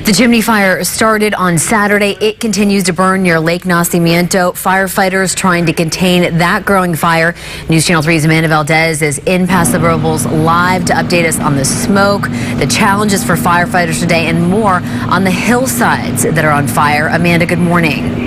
The chimney fire started on Saturday. It continues to burn near Lake Nacimiento. Firefighters trying to contain that growing fire. News Channel 3's Amanda Valdes is in Paso Robles live to update us on the smoke, the challenges for firefighters today, and more on the hillsides that are on fire. Amanda, good morning.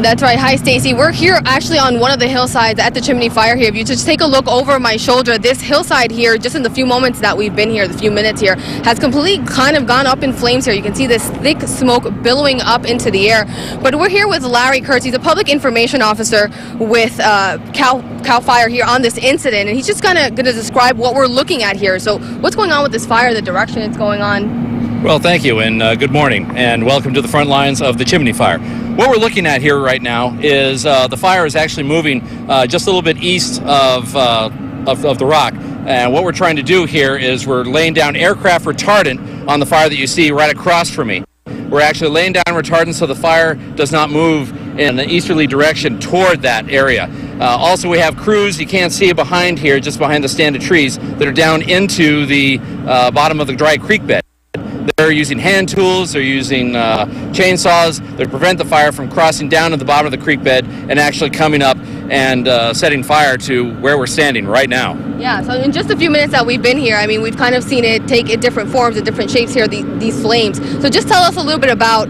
That's right. Hi, Stacy. We're here actually on one of the hillsides at the Chimney fire here. If you just take a look over my shoulder, this hillside here, just in the few moments that we've been here, the few minutes here, has completely kind of gone up in flames here. You can see this thick smoke billowing up into the air. But we're here with Larry Kurtz. He's a public information officer with CAL FIRE here on this incident, and he's just going to describe what we're looking at here. So what's going on with this fire, the direction it's going on? Well, thank you, and good morning, and welcome to the front lines of the Chimney fire. What we're looking at here right now is the fire is actually moving just a little bit east of the rock. And what we're trying to do here is we're laying down aircraft retardant on the fire that you see right across from me. We're actually laying down retardant so the fire does not move in an easterly direction toward that area. Also, we have crews, you can't see it behind here, just behind the stand of trees, that are down into the bottom of the dry creek bed. They're using hand tools, they're using chainsaws to prevent the fire from crossing down to the bottom of the creek bed and actually coming up and setting fire to where we're standing right now. Yeah, so in just a few minutes that we've been here, I mean, we've kind of seen it take different forms and different shapes here, these flames. So just tell us a little bit about,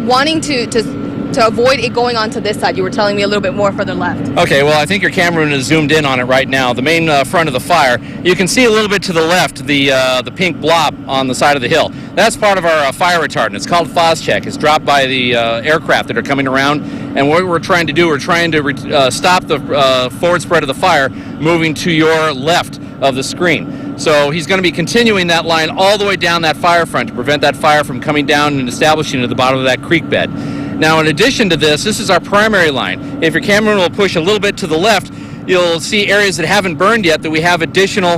wanting to avoid it going on to this side. You were telling me a little bit more further left. Okay, well, I think your cameraman is zoomed in on it right now. The main front of the fire, you can see a little bit to the left the pink blob on the side of the hill. That's part of our fire retardant. It's called Phos-Chek. It's dropped by the aircraft that are coming around. And what we're trying to do, we're trying to stop the forward spread of the fire moving to your left of the screen. So he's going to be continuing that line all the way down that fire front to prevent that fire from coming down and establishing at the bottom of that creek bed. Now, in addition to this is our primary line. If your camera will push a little bit to the left, you'll see areas that haven't burned yet that we have additional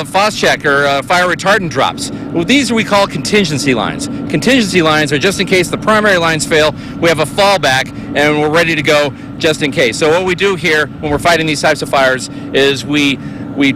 Phos-Chek or fire retardant drops. Well, these we call contingency lines. Contingency lines are just in case the primary lines fail, we have a fallback and we're ready to go just in case. So what we do here when we're fighting these types of fires is we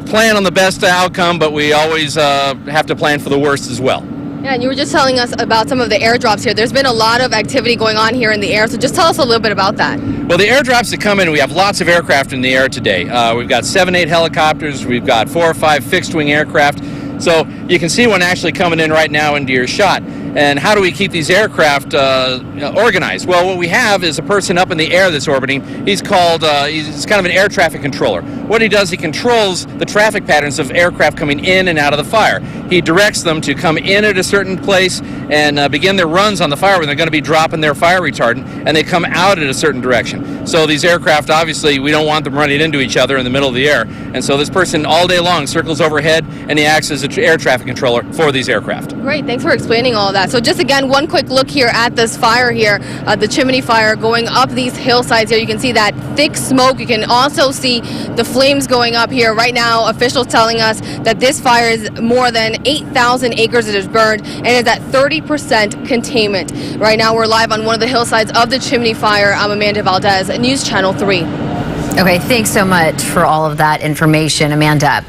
plan on the best outcome, but we always have to plan for the worst as well. Yeah, and you were just telling us about some of the airdrops here. There's been a lot of activity going on here in the air, so just tell us a little bit about that. Well, the airdrops that come in, we have lots of aircraft in the air today. We've got 7, 8 helicopters, we've got 4 or 5 fixed-wing aircraft. So you can see one actually coming in right now into your shot. And how do we keep these aircraft organized? Well, what we have is a person up in the air that's orbiting. He's kind of an air traffic controller. What he does, he controls the traffic patterns of aircraft coming in and out of the fire. He directs them to come in at a certain place and begin their runs on the fire where they're going to be dropping their fire retardant, and they come out at a certain direction. So these aircraft, obviously, we don't want them running into each other in the middle of the air. And so this person all day long circles overhead, and he acts as an air traffic controller for these aircraft. Great, thanks for explaining all of that. So just again, one quick look here at this fire here, the Chimney fire going up these hillsides here. You can see that thick smoke. You can also see the flames going up here. Right now, officials telling us that this fire is more than 8,000 acres that is burned and is at 30% containment. Right now, we're live on one of the hillsides of the Chimney fire. I'm Amanda Valdes, News Channel 3. Okay, thanks so much for all of that information, Amanda.